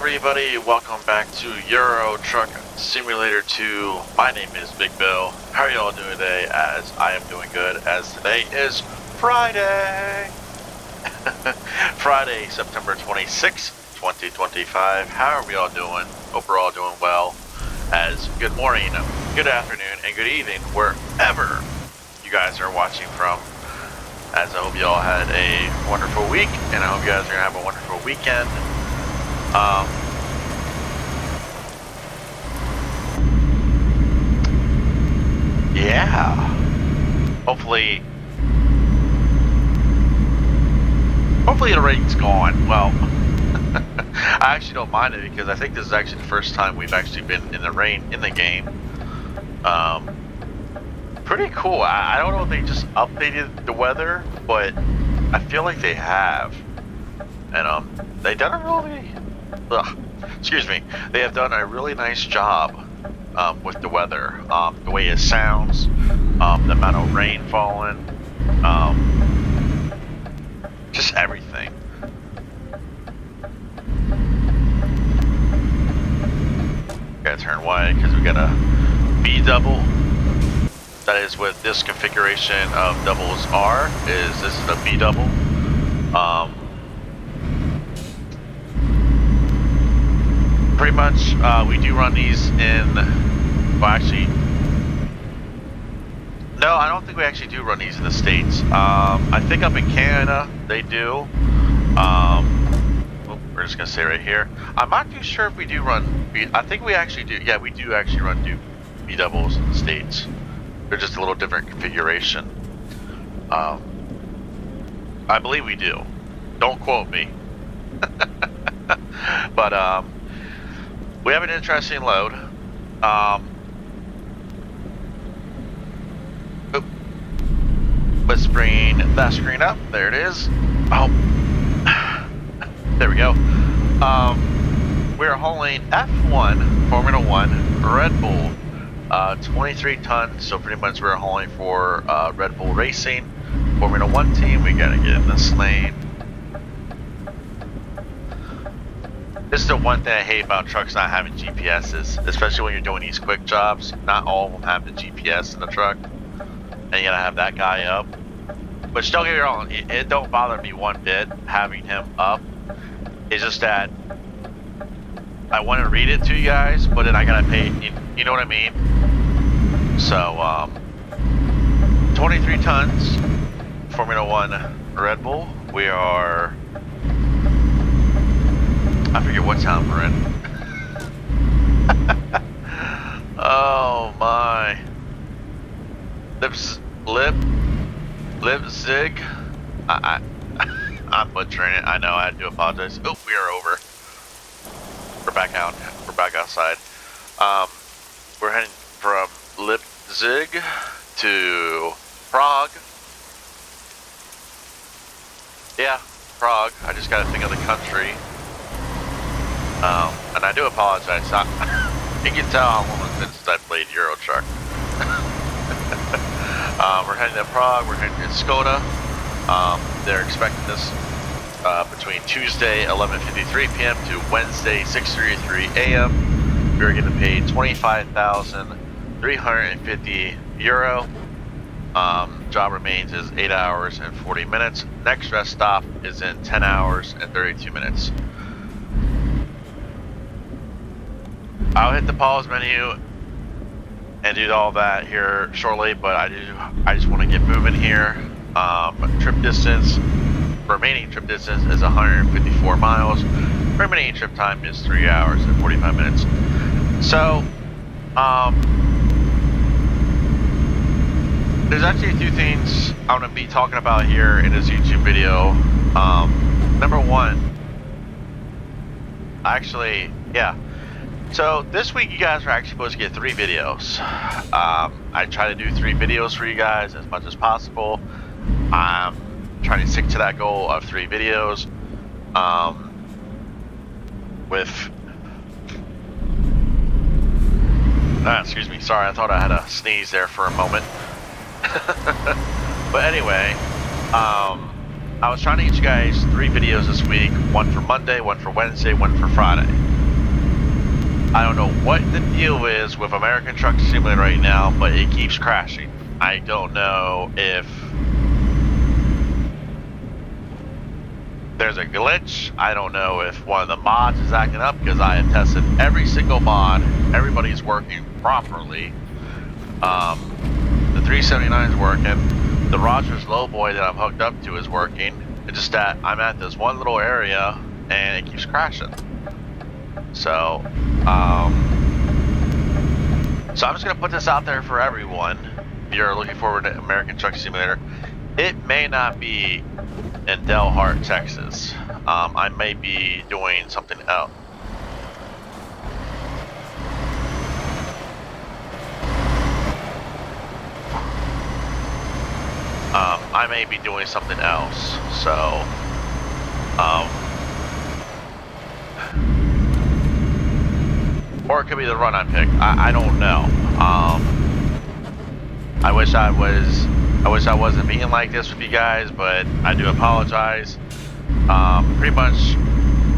everybody, welcome back to Euro Truck Simulator 2. My name is Big Bill. How are y'all doing today? As I am doing good, as today is Friday. Friday, September 26th, 2025. How are we all doing? Hope we're all doing well. As good morning, good afternoon, and good evening, wherever you guys are watching from. As I hope you all had a wonderful week, and I hope you guys are going to have a wonderful weekend. Yeah, hopefully the rain's gone. Well, I actually don't mind it because I think this is actually the first time we've actually been in the rain in the game. Pretty cool. I don't know if they just updated the weather, but I feel like they have. And they done a really, they have done a really nice job with the weather, the way it sounds, the amount of rain falling, just everything. Gotta turn wide because we got a B double. That is with this configuration of doubles R. This is a B double. Pretty much, we do run these in. Well, actually, no, I don't think we actually do run these in the States. I think up in Canada they do. We're just gonna say right here. I'm not too sure if we do run. I think we actually do. Yeah, we do actually run B doubles in the States. They're just a little different configuration. I believe we do. Don't quote me. But we have an interesting load. Let's bring that screen up. There it is. Oh, there we go. We're hauling F1 Formula 1 Red Bull, 23 tons. So pretty much we're hauling for Red Bull Racing Formula 1 team. We gotta get in this lane. This is the one thing I hate about trucks not having GPSs, especially when you're doing these quick jobs. Not all of them have the GPS in the truck, and you gotta have that guy up. But don't get me wrong, it don't bother me one bit having him up. It's just that I want to read it to you guys, but then I gotta pay. You know what I mean? So, 23 tons, Formula 1 Red Bull. We are. I forget what town we're in. Oh my. Leipzig. I'm butchering it. I know. I do apologize. Oh, we are over. We're back out. We're back outside. We're heading from Leipzig to Prague. Yeah, Prague. I just got to think of the country. And I do apologize. You can tell how long it's been since I played Euro Truck. We're heading to Prague. We're heading to Skoda. They're expecting this between Tuesday 11:53 p.m. to Wednesday 6:33 a.m. We're getting paid 25,350 euro. Job remains is 8 hours and 40 minutes. Next rest stop is in 10 hours and 32 minutes. I'll hit the pause menu and do all that here shortly, but I just want to get moving here. Trip distance, remaining trip distance is 154 miles. Remaining trip time is 3 hours and 45 minutes. So, there's actually a few things I'm going to be talking about here in this YouTube video. Number one, so this week you guys are actually supposed to get 3 videos. I try to do 3 videos for you guys as much as possible. I'm trying to stick to that goal of 3 videos. Excuse me, sorry, I thought I had a sneeze there for a moment. But anyway, I was trying to get you guys 3 videos this week, one for Monday, one for Wednesday, one for Friday. I don't know what the deal is with American Truck Simulator right now, but it keeps crashing. I don't know if there's a glitch. I don't know if one of the mods is acting up, because I have tested every single mod. Everybody's working properly. The 379 is working. The Rogers Lowboy that I'm hooked up to is working. It's just that I'm at this one little area and it keeps crashing. So I'm just gonna put this out there for everyone. If you're looking forward to American Truck Simulator, it may not be in Delhart, Texas. I may be doing something else. I may be doing something else, so or it could be the run I picked. I don't know. I wish I wasn't being like this with you guys, but I do apologize. Pretty much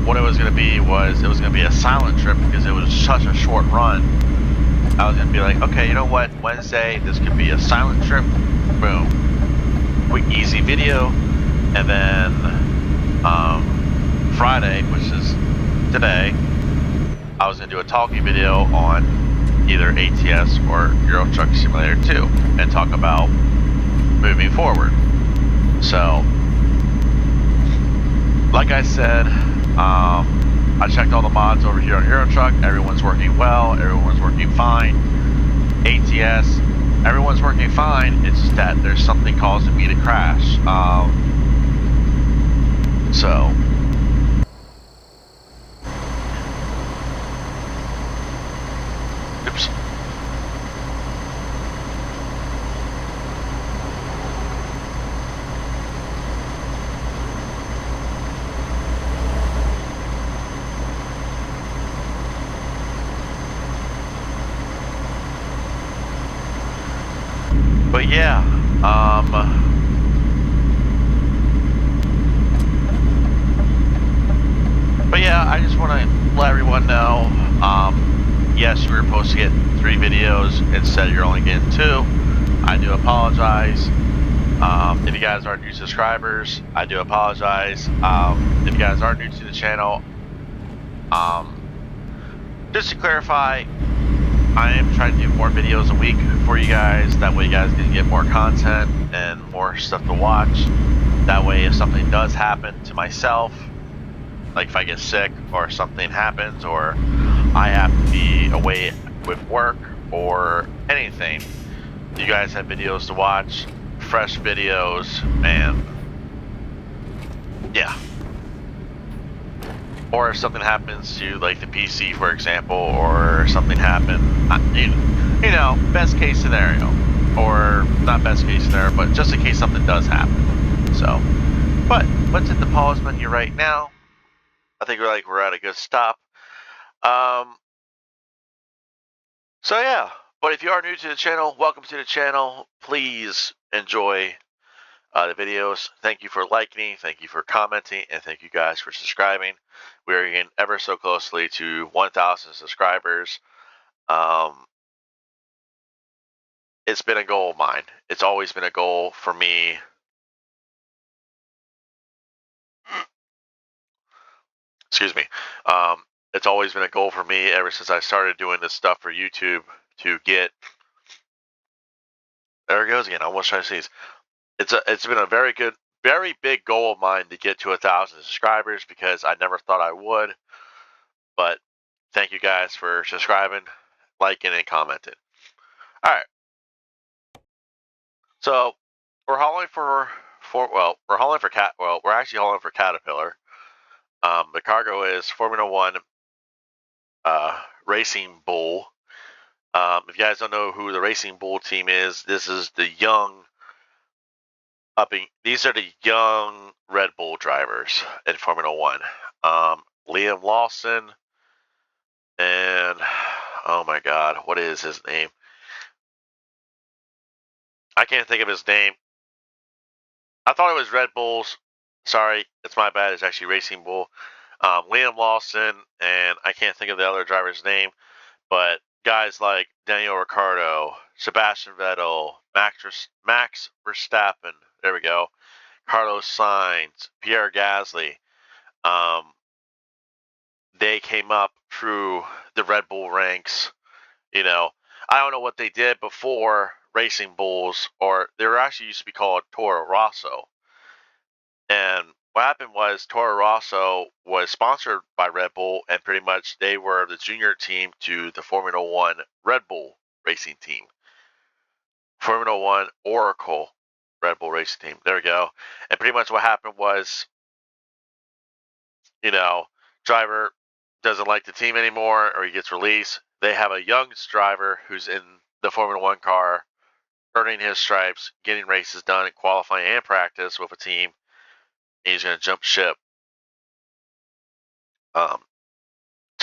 what it was going to be was it was going to be a silent trip because it was such a short run. I was going to be like, okay, you know what, Wednesday, this could be a silent trip. Boom. Quick, easy video. And then Friday, which is today, I was going to do a talking video on either ATS or Euro Truck Simulator 2 and talk about moving forward. So, like I said, I checked all the mods over here on Euro Truck. Everyone's working well. Everyone's working fine. ATS, everyone's working fine. It's just that there's something causing me to crash. So. Oops. But yeah, I just want to let everyone know, yes, you were supposed to get 3 videos, instead you're only getting 2. I do apologize. If you guys are new subscribers, I do apologize. If you guys are new to the channel, just to clarify, I am trying to do more videos a week for you guys. That way you guys can get more content and more stuff to watch. That way if something does happen to myself, like if I get sick or something happens or I have to be away with work or anything, you guys have videos to watch, fresh videos, and yeah. Or if something happens to like the PC, for example, or something happened, you know, best case scenario, or not best case scenario, but just in case something does happen. So, but let's hit the pause menu right now. I think we're at a good stop. So yeah, but if you are new to the channel, welcome to the channel. Please enjoy the videos. Thank you for liking, thank you for commenting, and thank you guys for subscribing. We are getting ever so closely to 1,000 subscribers. It's been a goal of mine. It's always been a goal for me. Excuse me. It's always been a goal for me ever since I started doing this stuff for YouTube to get. There it goes again. I almost trying to sneeze. It's been a very big goal of mine to get to 1,000 subscribers because I never thought I would. But thank you guys for subscribing, liking, and commenting. All right. So we're hauling we're actually hauling for Caterpillar. The cargo is Formula One Racing Bull. If you guys don't know who the Racing Bull team is, this is the these are the young Red Bull drivers in Formula One. Liam Lawson and oh my God, what is his name? I can't think of his name. I thought it was Red Bull's Sorry, it's my bad. It's actually Racing Bull. Liam Lawson, and I can't think of the other driver's name, but guys like Daniel Ricciardo, Sebastian Vettel, Max Verstappen, there we go, Carlos Sainz, Pierre Gasly, they came up through the Red Bull ranks. You know, I don't know what they did before Racing Bulls, or they were actually used to be called Toro Rosso. And what happened was Toro Rosso was sponsored by Red Bull, and pretty much they were the junior team to the Formula One Red Bull racing team. Formula One Oracle Red Bull racing team. There we go. And pretty much what happened was, driver doesn't like the team anymore, or he gets released. They have a young driver who's in the Formula One car, earning his stripes, getting races done in qualifying and practice with a team. And he's going to jump ship to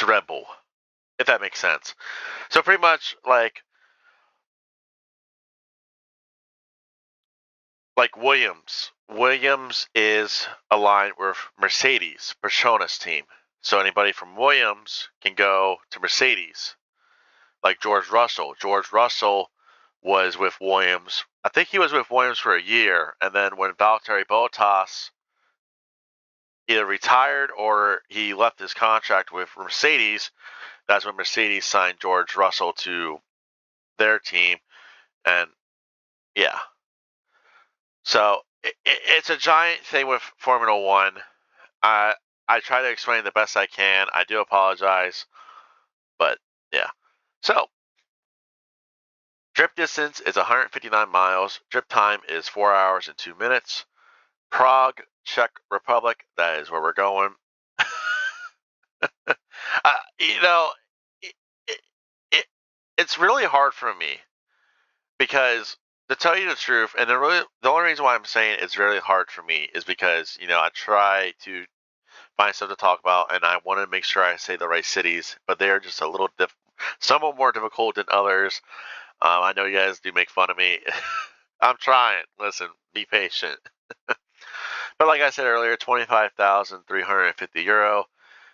Red Bull, if that makes sense. So pretty much like Williams. Williams is aligned with Mercedes, Patronas team. So anybody from Williams can go to Mercedes. Like George Russell. George Russell was with Williams. I think he was with Williams for a year. And then when Valtteri Bottas either retired or he left his contract with Mercedes, that's when Mercedes signed George Russell to their team. And yeah. So it's a giant thing with Formula One. I try to explain the best I can. I do apologize. But yeah. So trip distance is 159 miles. Trip time is 4 hours and 2 minutes. Prague, Czech Republic, that is where we're going. It's really hard for me because, to tell you the truth, and the only reason why I'm saying it's really hard for me is because, I try to find stuff to talk about, and I want to make sure I say the right cities, but they are just a little some are more difficult than others. I know you guys do make fun of me. I'm trying. Listen, be patient. But like I said earlier, 25,350 euro,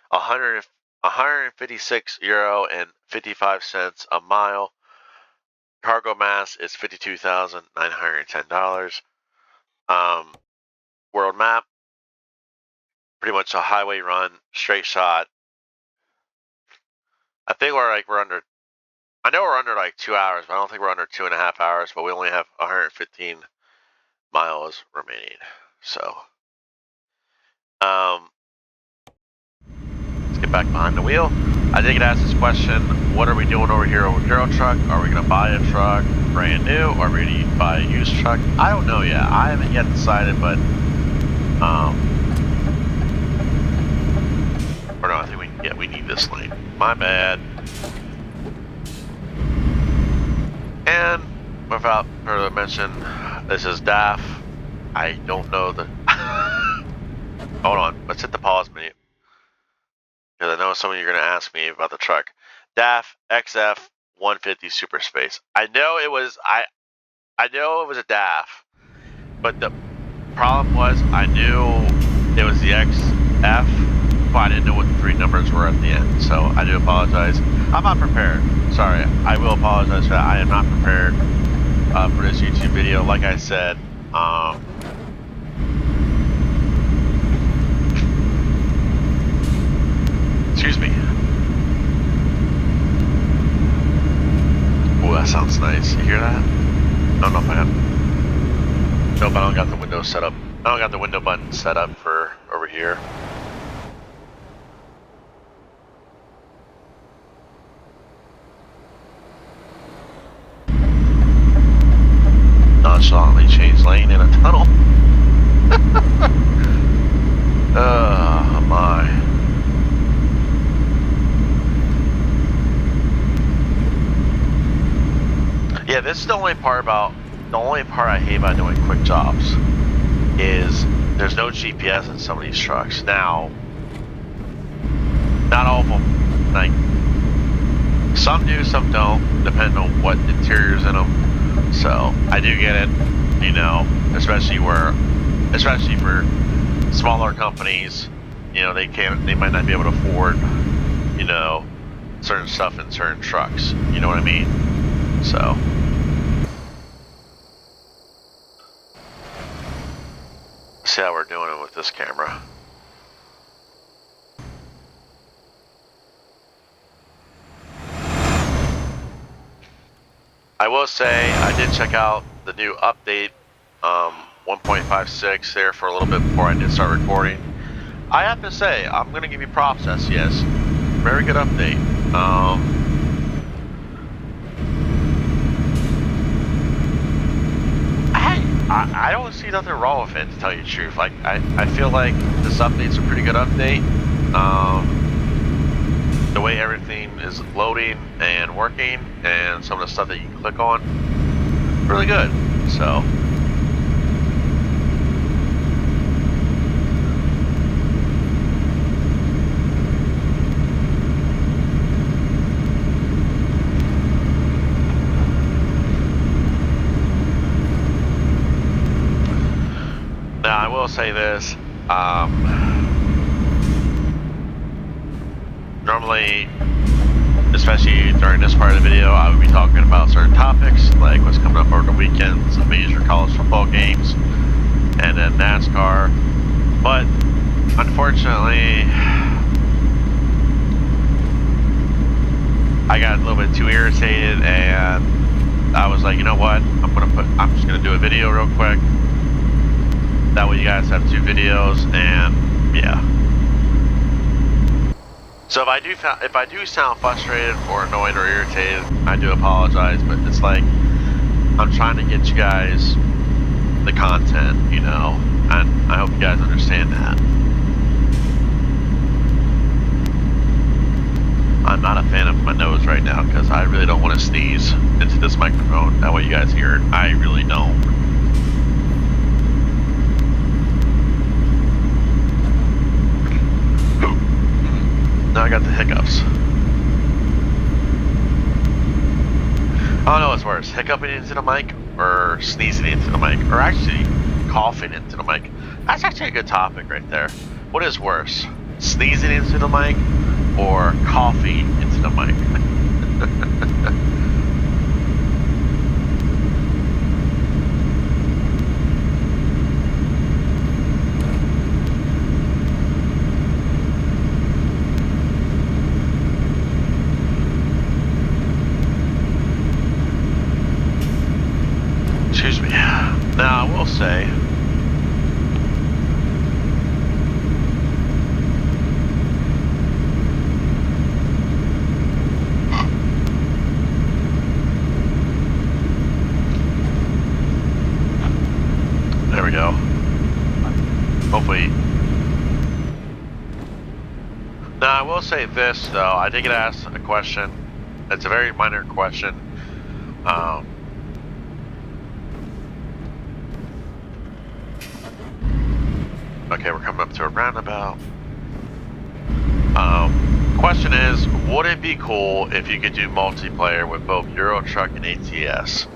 156 euro and 55 cents a mile. Cargo mass is $52,910. World map, pretty much a highway run, straight shot. I think we're under. I know we're under like 2 hours, but I don't think we're under 2.5 hours. But we only have 115 miles remaining. So, let's get back behind the wheel. I did get asked this question: what are we doing over here over Euro Truck? Are we going to buy a truck brand new, or are we going to buy a used truck? I don't know yet. I haven't yet decided, but or no, I think we need this lane. My bad. And without further mention, this is DAF. I don't know the. Hold on, let's hit the pause menu because I know some of you are going to ask me about the truck. DAF XF105 Super Space. I know it was a DAF, but the problem was I knew it was the XF, but I didn't know what the 3 numbers were at the end. So I do apologize. I'm not prepared. Sorry, I will apologize for that. I am not prepared for this YouTube video. Like I said, excuse me. Oh, that sounds nice. You hear that? I don't know if I have. Nope, I don't got the window set up. I don't got the window button set up for over here. Nonchalantly change lane in a tunnel. Oh my. Yeah, this is the only part I hate about doing quick jobs is there's no GPS in some of these trucks. Now, not all of them, like some do, some don't, depending on what interior's in them. So I do get it, especially for smaller companies, you know, they might not be able to afford, you know, certain stuff in certain trucks. You know what I mean? So. See how we're doing it with this camera. I will say I did check out the new update 1.56 there for a little bit before I did start recording. I have to say, I'm going to give you props, SCS. Very good update. I don't see nothing wrong with it, to tell you the truth. Like, I feel like this update's a pretty good update. The way everything is loading and working, and some of the stuff that you can click on, really good. So. Now, I will say this, normally, especially during this part of the video, I would be talking about certain topics, like what's coming up over the weekend, some major college football games, and then NASCAR, but unfortunately, I got a little bit too irritated, and I was like, you know what, I'm just gonna do a video real quick. That way you guys have 2 videos, and yeah. So if I do sound frustrated or annoyed or irritated, I do apologize, but it's like I'm trying to get you guys the content, you know, and I hope you guys understand that. I'm not a fan of my nose right now because I really don't want to sneeze into this microphone. That way you guys hear it. I really don't. Now I got the hiccups. I don't know what's worse, hiccuping into the mic or sneezing into the mic, or actually coughing into the mic. That's actually a good topic right there. What is worse, sneezing into the mic or coughing into the mic? Excuse me. Now, I will say, there we go. Hopefully. Now, I will say this, though. I did get asked a question. It's a very minor question. Okay, we're coming up to a roundabout. Question is, would it be cool if you could do multiplayer with both Euro Truck and ATS?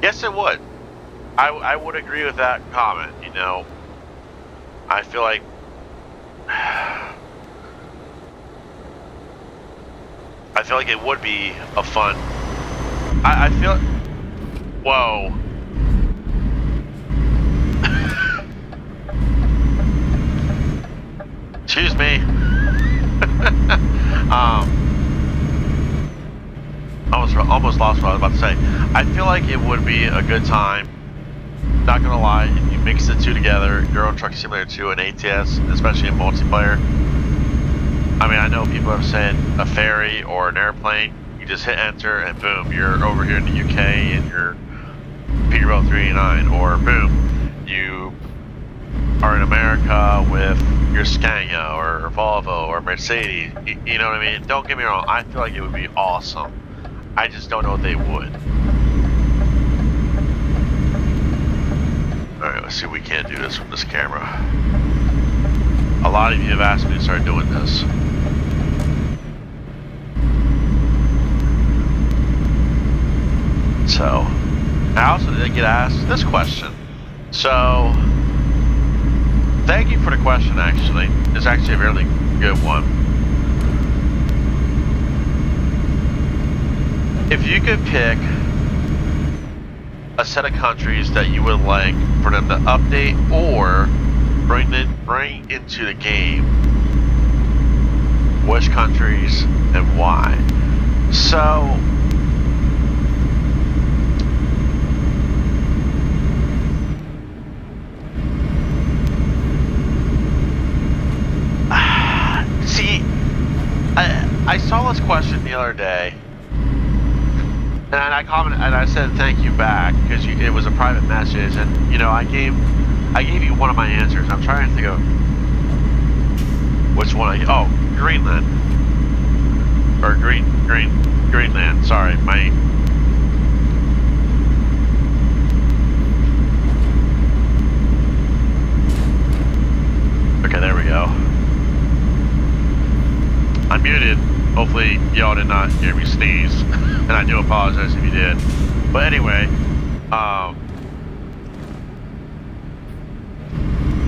Yes, it would. I would agree with that comment, you know. I feel like it would be a fun. I feel. Whoa. Excuse me. Almost lost what I was about to say. I feel like it would be a good time. Not gonna lie, if you mix the 2 together, Euro Truck Simulator 2 and ATS, especially in multiplayer. I mean, I know people have said a ferry or an airplane. You just hit enter and boom, you're over here in the UK and you're Peterbilt 389, or boom, you are in America with your Scania or Volvo or Mercedes. You know what I mean? Don't get me wrong, I feel like it would be awesome. I just don't know if they would. Alright, let's see if we can't do this from this camera. A lot of you have asked me to start doing this. So, I also did get asked this question. So, Thank you for the question, actually. It's actually a really good one. If you could pick a set of countries that you would like for them to update or bring into the game, which countries and why? So, see, I saw this question the other day, and I commented and I said thank you back because it was a private message, and you know I gave you one of my answers. I'm trying to think of which one Greenland or Greenland. Sorry, Okay, there we go. I'm muted. Hopefully y'all did not hear me sneeze, and I do apologize if you did. But anyway,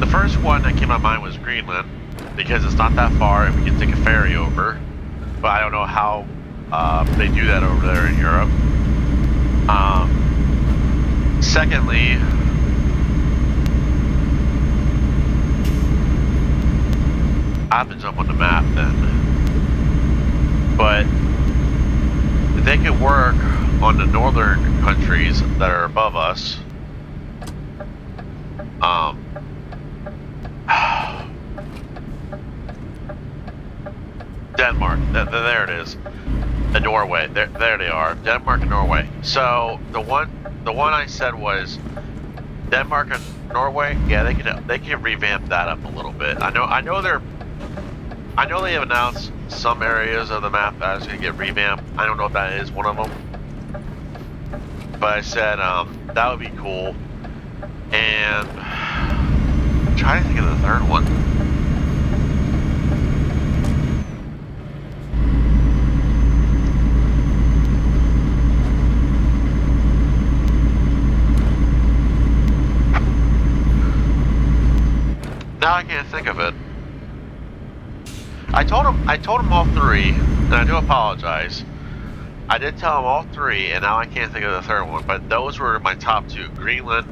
the first one that came to my mind was Greenland, because it's not that far and we can take a ferry over. But I don't know how they do that over there in Europe. Secondly, I have to jump on the map then. But if they could work on the northern countries that are above us, Denmark, there it is, and Norway, there they are, Denmark and Norway. So the one I said was Denmark and Norway. Yeah, they can revamp that up a little bit. I know they have announced some areas of the map that is going to get revamped. I don't know if that is one of them, but I said that would be cool. And I'm trying to think of the third one. Now I can't think of it. I told him all three, and I do apologize. I did tell him all three, and now I can't think of the third one. But those were my top two: Greenland,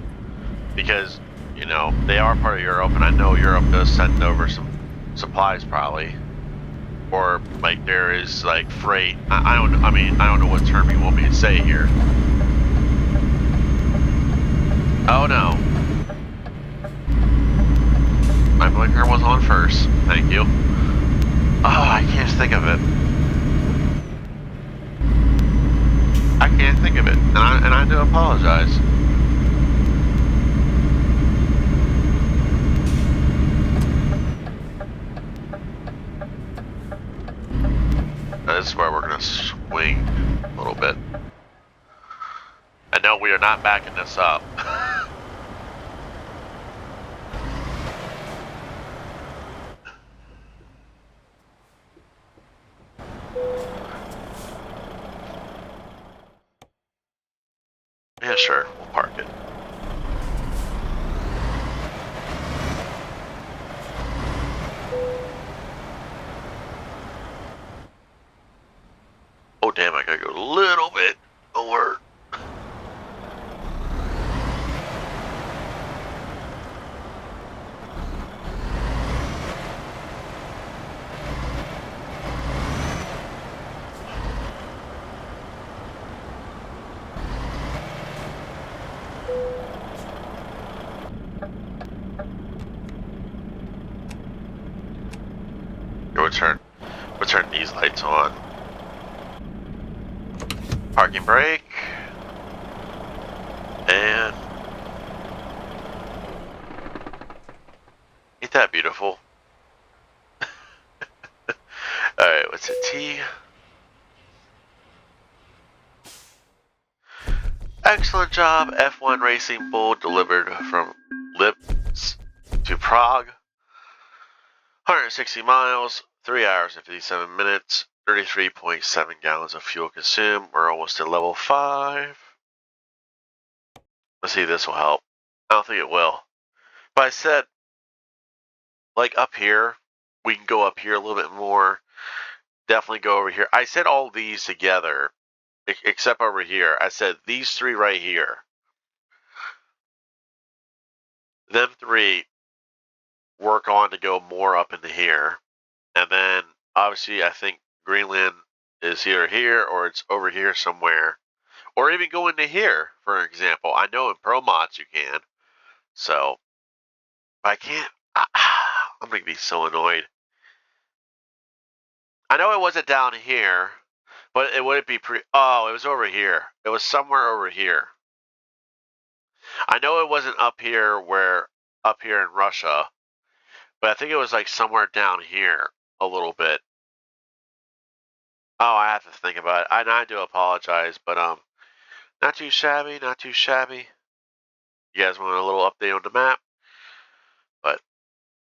because you know they are part of Europe, and I know Europe does send over some supplies probably, or like there is like freight. I don't know what term you want me to say here. Oh no. My blinker was on first. Thank you. Oh, I can't think of it. I can't think of it, and I do apologize. This is where we're gonna swing a little bit. I know we are not backing this up. Yeah, sure, we'll park it. Oh damn, I gotta go a little bit over. We'll turn these lights on. Parking brake. And ain't that beautiful? Alright, what's a T? Excellent job, F1 Racing Bull delivered from Leipzig to Prague. 160 miles, 3 hours and 57 minutes, 33.7 gallons of fuel consumed. We're almost at level 5. Let's see if this will help. I don't think it will. But I said like up here, we can go up here a little bit more. Definitely go over here. I said all these together, except over here. I said these three right here. Them three work on to go more up into here. And then obviously I think Greenland is either here or it's over here somewhere. Or even go into here, for example. I know in Pro Mods you can. So I can't. I'm going to be so annoyed. I know it wasn't down here, but it wouldn't be oh, it was over here. It was somewhere over here. I know it wasn't up here in Russia, but I think it was like somewhere down here a little bit. Oh, I have to think about it. I do apologize, but not too shabby, not too shabby. You guys want a little update on the map? But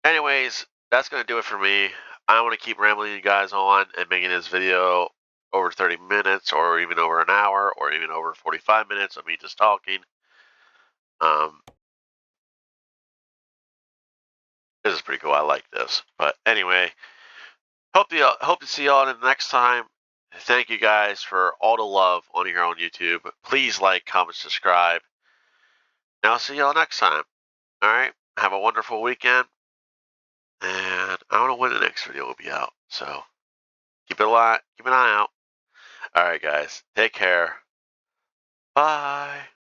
anyways, that's going to do it for me. I don't want to keep rambling you guys on and making this video over 30 minutes or even over an hour or even over 45 minutes of me just talking. This is pretty cool. I like this. But anyway, hope to see y'all in the next time. Thank you guys for all the love on here on YouTube. Please like, comment, subscribe. And I'll see y'all next time. Alright? Have a wonderful weekend. And I don't know when the next video will be out. So keep an eye out. Alright guys. Take care. Bye.